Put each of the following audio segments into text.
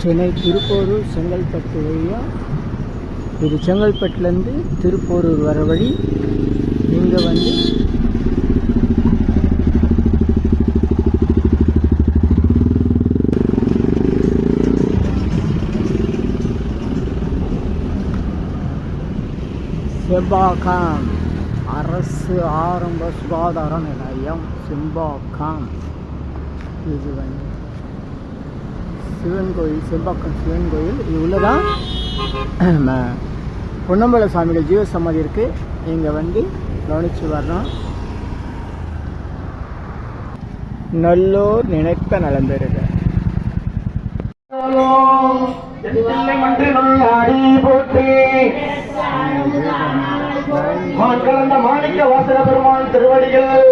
சென்னை திருப்போரூர் செங்கல்பட்டு வழியாக இது செங்கல்பட்டுலேருந்து திருப்போரூர் வர வழி. இங்கே வந்து செம்பாக்கம் அரசு ஆரம்ப சுகாதார நிலையம் செம்பாக்கம். இது வந்து சிவன் கோயில், செம்பாக்கம் சிவன் கோயில். இது உள்ளதான் பொன்னம்பல சாமிகள் ஜீவ சமாதி இருக்குது. இங்கே வந்து கவனித்து வர்றோம். நல்லோர் நினைப்ப நலம் பெறுக. மாணிக்க வாசக பெருமாள் திருவடிகள்,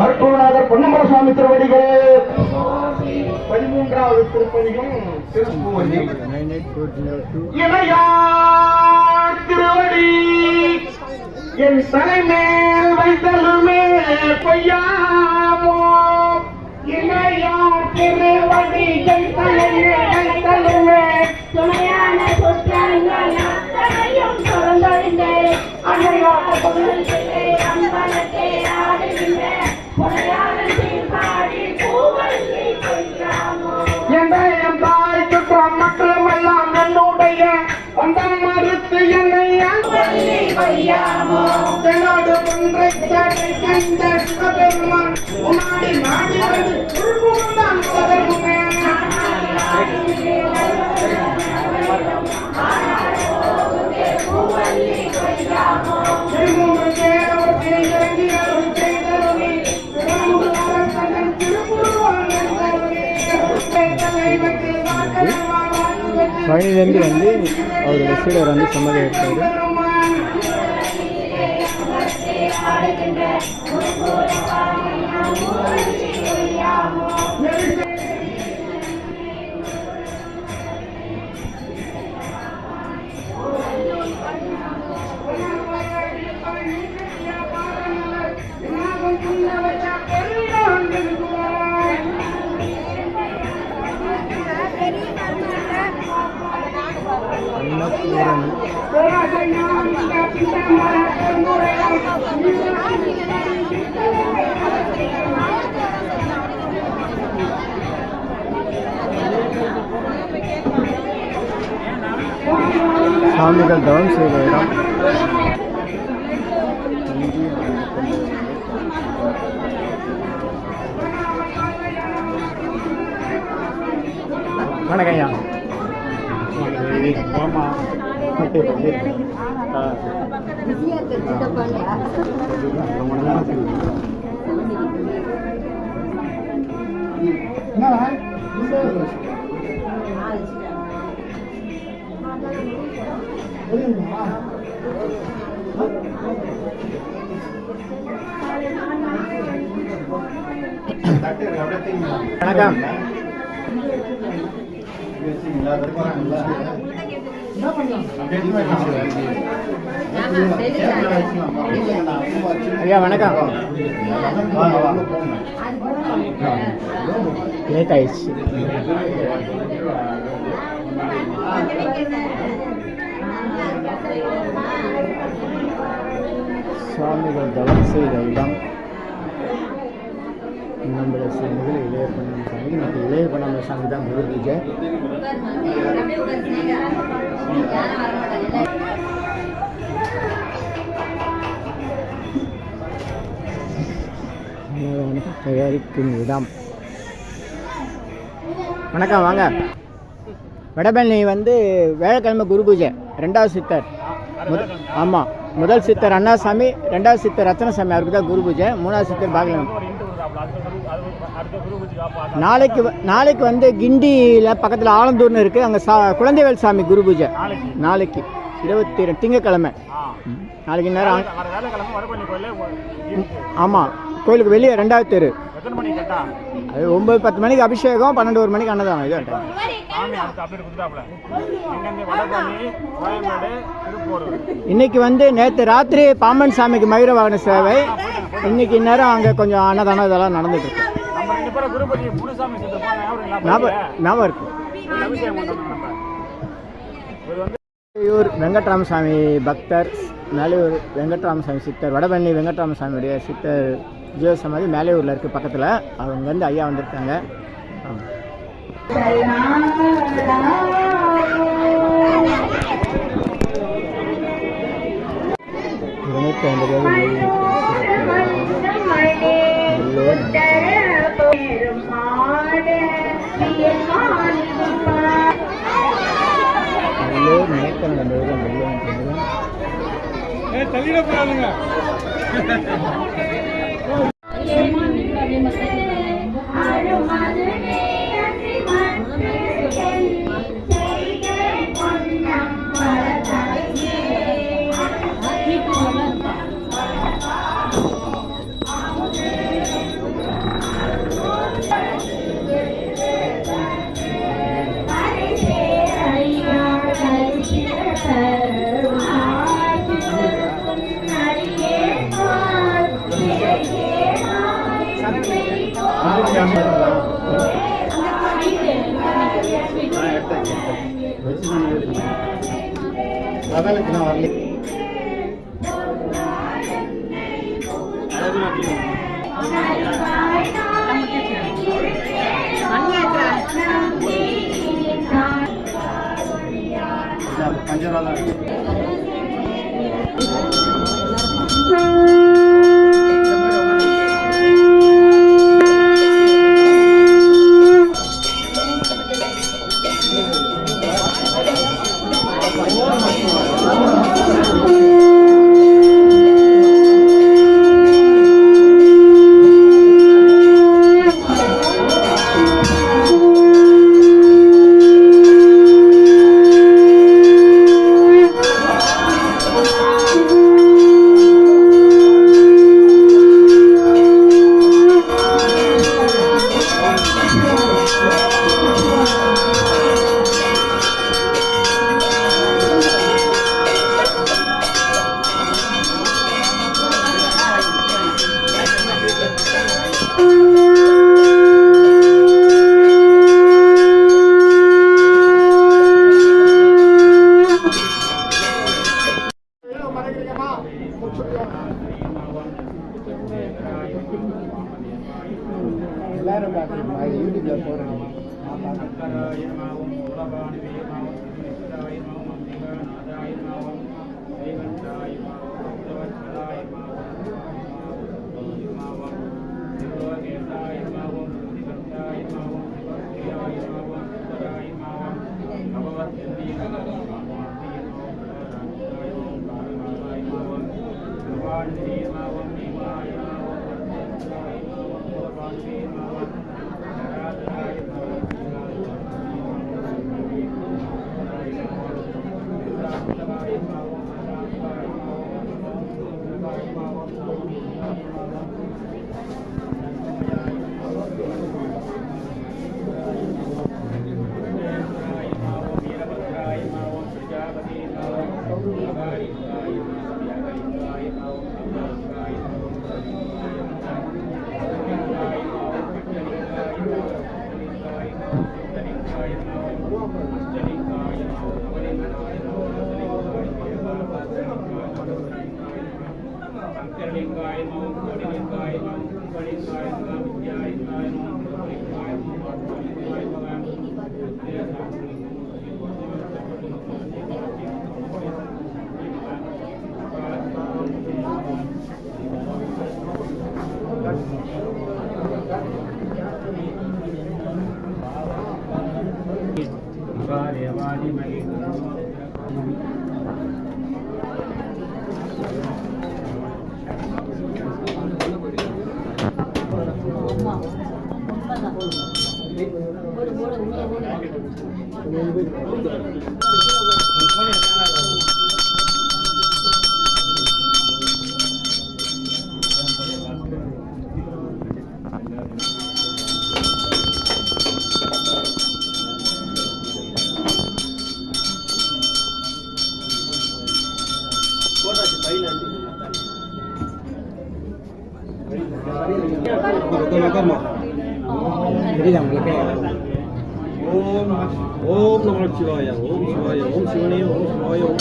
அருட்குருநாதர் பொன்னம்பல சுவாமி திருவடிகள், 13வது திருப்பதிகம் திருவடி என் தலைமேல் வைத்தலுமே பொய்யாமோ, இணையார் திருவடி என் தலைமே துணையான சொற்றாங்கள் அத்தனையும் தொடர்ந்தொழிந்தே அன்னையாக பொருள்களே அம்பலத்தை ஆடுகின்ற பொறையான சீர்பாடி பூவல்லி பொய்யாமோ. என் தாய் சுற்றம் மக்களும் எல்லாம் என்னுடைய அந்த மறுத்து என்னை அம்பலி பொய்யாமோ. என்னோடு ஒன்றை கண்ட பெருமான் உன்னாடி நாடி வந்து உள்புகுந்தான் பதர்முமே. பழனிலேருந்து வந்து அவருடைய சீடர் வந்து சம்மதி எடுத்தார். சாமிகள் தவம் செய்த இடம். வணக்கம் ஐயா. வணக்கம். ஐயா வணக்கம். லேட் ஆயிடுச்சு. சுவாமிகள் தவம் செய்த இடம் நம்மளை சேர்ந்தது இளைய பண்ண சாமி. நமக்கு இளைய பண்ண சாமி தான் குரு பூஜை. தயாரிக்கும் இடம். வணக்கம் வாங்க. வடபழனி வந்து வேலைக்கிழமை குரு பூஜை. 2வது சித்தர் ஆமாம், முதல் சித்தர் அண்ணாசாமி, 2வது சித்தர் ரத்னசாமி, அவருக்கு தான் குரு பூஜை. 3வது சித்தர் பாகலம். நாளைக்கு வந்து கிண்டியில் பக்கத்தில் ஆலந்தூர்னு இருக்குது, அங்கே குழந்தைவேல் சாமி குரு பூஜை. நாளைக்கு 22 திங்கக்கிழமை. நாளைக்கு நேரம் ஆமாம், கோயிலுக்கு வெளியே 2வது தெரு. அது 9-10 மணிக்கு அபிஷேகம், 12-1 மணிக்கு அன்னதானம். இது இன்னைக்கு வந்து நேற்று ராத்திரி பாம்பன் சாமிக்கு மயூர வாகன சேவை. இன்னைக்கு நேரம் அங்கே கொஞ்சம் அன்னதானம் இதெல்லாம் நடந்துட்டு இருக்கு. ஞாபகம் இருக்கு. மேலையூர் வெங்கட்ராமசாமி பக்தர், மேலையூர் வெங்கட்ராமசாமி சித்தர், வடபழனி வெங்கட்ராமசாமியுடைய சித்தர் ஜீவசமாதி மேலையூரில் இருக்குது பக்கத்தில். அவங்க வந்து ஐயா வந்திருக்காங்க. தெரியுதா உங்களுக்கு? ஓம் நம சிவாய ஓம் சிவாய ஓம் சிவனே ஓம் சிவாய ஓம்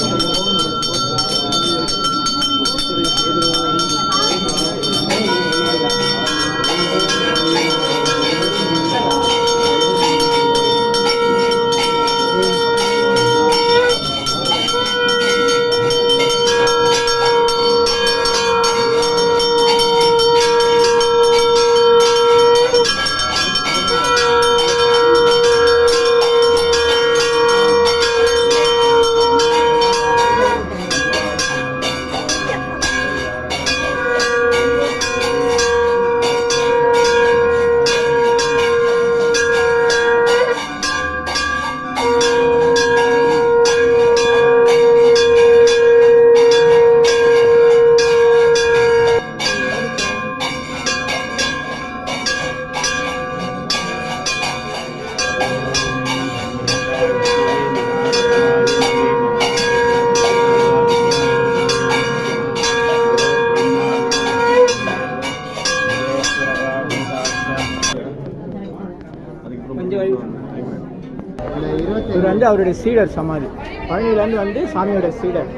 இவர் வந்து அவருடைய சீடர் சமாதி. பழனியிலேருந்து வந்து சாமியோட சீடர்.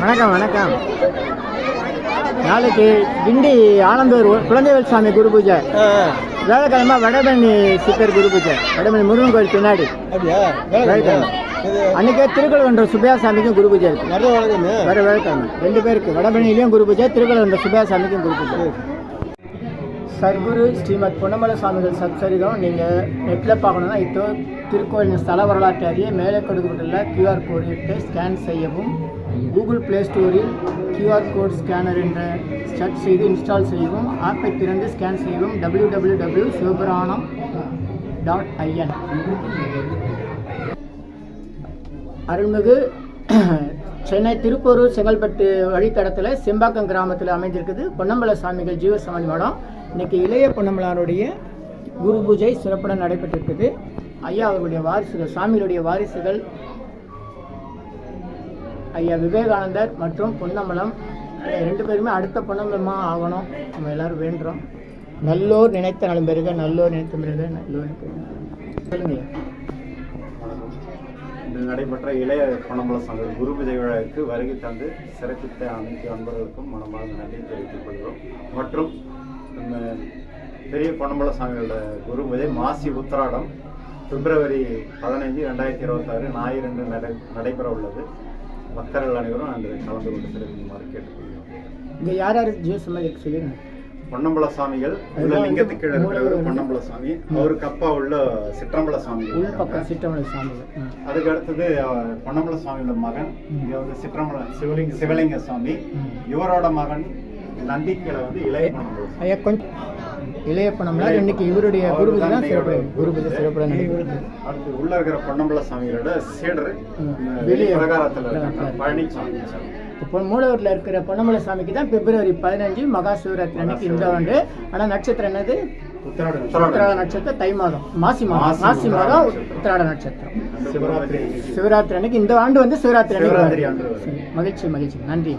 வணக்கம் வணக்கம். நாளைக்கு கிண்டி ஆனந்தூர் குழந்தைவேல் சாமி குரு பூஜை, வேலைக்கிழமை வடபழனி சித்தர் குரு பூஜை, வடபழனி முருகன் கோயில் பின்னாடி. அன்னைக்கே திருக்கழுவன்ற சுப்பையா சாமிக்கும் குரு பூஜை இருக்கு. வர வேலைக்கிழமை 2 பேருக்கு வடபழனிலையும் குரு பூஜை, திருக்கழுவன்ற சுப்பையா சாமிக்கும் குரு பூஜை. சர்க்குரு ஸ்ரீமத் பொன்னமலை சுவாமிகள் சத்சரிதம் நீங்கள் நெட்டில் பார்க்கணுன்னா இப்போ திருக்கோயிலின் ஸ்தல வரலாற்று அறிய மேலே கொடுக்கப்பட்டுள்ள QR கோடிட்டு ஸ்கேன் செய்யவும், கூகுள் ப்ளே ஸ்டோரில் QR கோட் ஸ்கேனர் என்ற சர்ச் செய்து இன்ஸ்டால் செய்யவும், ஆப்பை திறந்து ஸ்கேன் செய்யவும். www.sivapuranam.in. அருள்மிகு சென்னை திருப்பூரூர் செங்கல்பட்டு வழித்தடத்தில் செம்பாக்கம் கிராமத்தில் அமைந்திருக்குது பொன்னம்பல சாமிகள் ஜீவசமாதி மடம். இன்றைக்கி இளைய பொன்னம்பலாருடைய குரு பூஜை சிறப்புடன் நடைபெற்றிருக்குது. ஐயா அவருடைய வாரிசுகள், சாமிகளுடைய வாரிசுகள் ஐயா விவேகானந்தர் மற்றும் பொன்னம்பலம் 2 பேருமே அடுத்த பொன்னம்பலமாக ஆகணும், நம்ம எல்லோரும் வேண்டுறோம். நல்லோர் நினைத்த நலம் பெறுக, நல்லோர் நினைத்த பெறுக, நல்லோர் சொல்லுங்க. இன்று நடைபெற்ற இளைய பொன்னம்பல சாமிகள் குரு பூஜை விழாவுக்கு வருகை தந்து சிறப்பித்த அனைத்து அன்பர்களுக்கும் மனமார்ந்த நன்றி தெரிவித்துக் கொள்கிறோம். மற்றும் பெரிய பொன்னம்பல சாமிகளோட குரு பூஜை மாசி உத்திராடம் பிப்ரவரி 15, 2026 ஞாயிறு நடைபெற உள்ளது. பக்தர்கள் அனைவரும் அன்று கலந்து கொண்டு சிறப்பிக்குமாறு கேட்டுக்கொள்கிறோம். இங்கே யார் யார் ஜீவசமாதி சொல்லிடுங்க. பொன்னம்பல சாமிகள் லிங்கத்துக்கு கீழே இருக்கிற பொன்னம்பல சாமி, அவருக்கு அப்பா உள்ள சிற்றம்பல சாமி, உள்பக்கம் சிற்றம்பல சாமிகள். அதுக்கு அடுத்தது பொன்னம்பல சாமியோட மகன் இங்க வந்து சிற்றம்பல சிவலிங்க சாமி, இவரோட மகன் நந்திக்கீழே வந்து இளைய பொன்னம்பல. ஐயா கொஞ்சம் இளைய பொன்னம்பலம் இன்னைக்கு இவருடைய குரு பூஜை தான் சிறப்பு, குரு பூஜை சிறப்புடன் நடைபெறுது. அடுத்து உள்ள இருக்கிற பொன்னம்பல சாமியோட சீடர் வெளிய பிரகாரத்தில் பழனிசாமி. இப்போ மூலவரில் இருக்கிற பொன்னமலை சாமிக்கு தான் பிப்ரவரி 15 மகா சிவராத்திரி அன்னைக்கு இந்த ஆண்டு. ஆனால் நட்சத்திரம் என்னது? உத்திராட நட்சத்திரம், தை மாதம், மாசி மாதம் உத்திராட நட்சத்திரம். சிவராத்திரி அன்னைக்கு இந்த ஆண்டு வந்து சிவராத்திரி அன்னைக்கு. மகிழ்ச்சி மகிழ்ச்சி, நன்றி.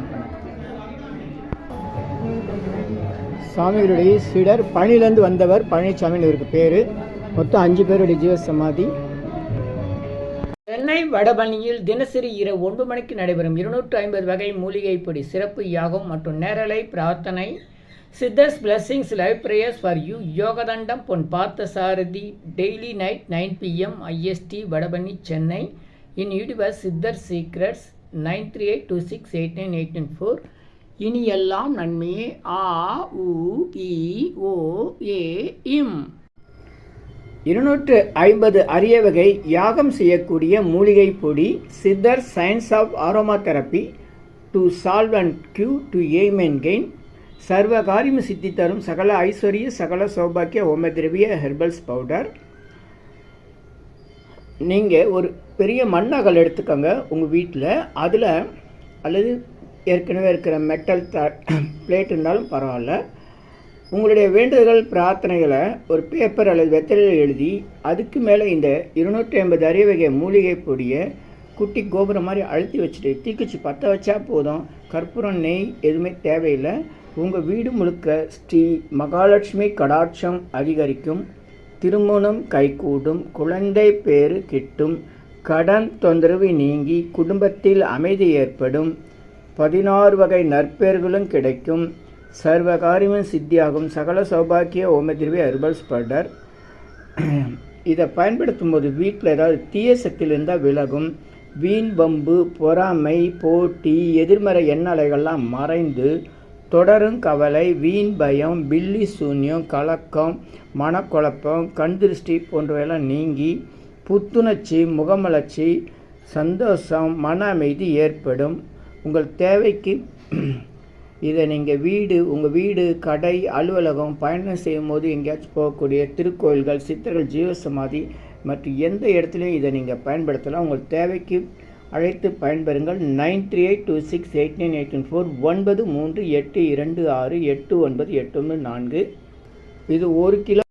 சாமிகளுடைய சீடர் பழனியிலேருந்து வந்தவர் பழனிசாமின்னு இவருக்கு பேர். மொத்தம் 5 பேருடைய ஜீவசமாதி. சென்னை வடபழனியில் தினசரி இரவு 9 மணிக்கு நடைபெறும் 250 வகை மூலிகை பொடி சிறப்பு யாகம் மற்றும் நேரலை பிரார்த்தனை Siddhar's Blessings Live Prayers for You. Yogadandam Pon Parthasarathi. Daily night 9 p.m. IST Vadabani Chennai. In universe Siddhar Secrets 9382689894. இனி எல்லாம் நன்மையே. ஆ உ இ ஓ ஏ இம். 250 அரிய வகை யாகம் செய்யக்கூடிய மூலிகை பொடி. சித்தர் science of aromatherapy to solve and cue to aim and gain. சர்வ காரியம் சித்தி தரும் சகல ஐஸ்வர்ய சகல சௌபாக்கிய ஓமதிரவிய ஹெர்பல்ஸ் பவுடர். நீங்கள் ஒரு பெரிய மண்ணகல் எடுத்துக்கோங்க உங்கள் வீட்டில். அதில் அல்லது ஏற்கனவே இருக்கிற மெட்டல் பிளேட் இருந்தாலும் பரவாயில்ல. உங்களுடைய வேண்டுதல்கள் பிரார்த்தனைகளை ஒரு பேப்பர் அல்லது வெத்தலையில் எழுதி அதுக்கு மேலே இந்த 250 அரிய வகை மூலிகை பொடியை குட்டி கோபுரம் மாதிரி அழுத்தி வச்சுட்டு தீக்குச்சி பற்ற வச்சா போதும். கற்பூரம் நெய் எதுவுமே தேவையில்லை. உங்கள் வீடு முழுக்க ஸ்ரீ மகாலட்சுமி கடாட்சம் அதிகரிக்கும். திருமணம் கைகூடும். குழந்தை பேறு கிட்டும். கடன் தொந்தரவு நீங்கி குடும்பத்தில் அமைதி ஏற்படும். 16 வகை நற்பெயர்களும் கிடைக்கும். சர்வகாரியமும் சித்தியாகும். சகல சௌபாக்கிய ஓமதிரவி ஹெர்பல்ஸ் பவுடர். இதை பயன்படுத்தும் போது வீட்டில் ஏதாவது தீய சக்தியில் இருந்தால் விலகும். வீண் பம்பு, பொறாமை, போட்டி, எதிர்மறை எண்ணலைகள்லாம் மறைந்து தொடரும் கவலை, வீண் பயம், பில்லி சூன்யம், கலக்கம், மனக்குழப்பம், கண் திருஷ்டி போன்றவையெல்லாம் நீங்கி புத்துணர்ச்சி, முகமலர்ச்சி, சந்தோஷம், மன அமைதி ஏற்படும். உங்கள் தேவைக்கு இதை நீங்கள் உங்கள் வீடு, கடை, அலுவலகம், பயணம் செய்யும் போது எங்கேயாச்சும் போகக்கூடிய திருக்கோயில்கள், சித்தர்கள் ஜீவசமாதி மற்றும் எந்த இடத்துலையும் இதை நீங்கள் பயன்படுத்தலாம். உங்கள் தேவைக்கு அழைத்து பயன்பெறுங்கள். 9382689894 9382689894. இது 1 கிலோ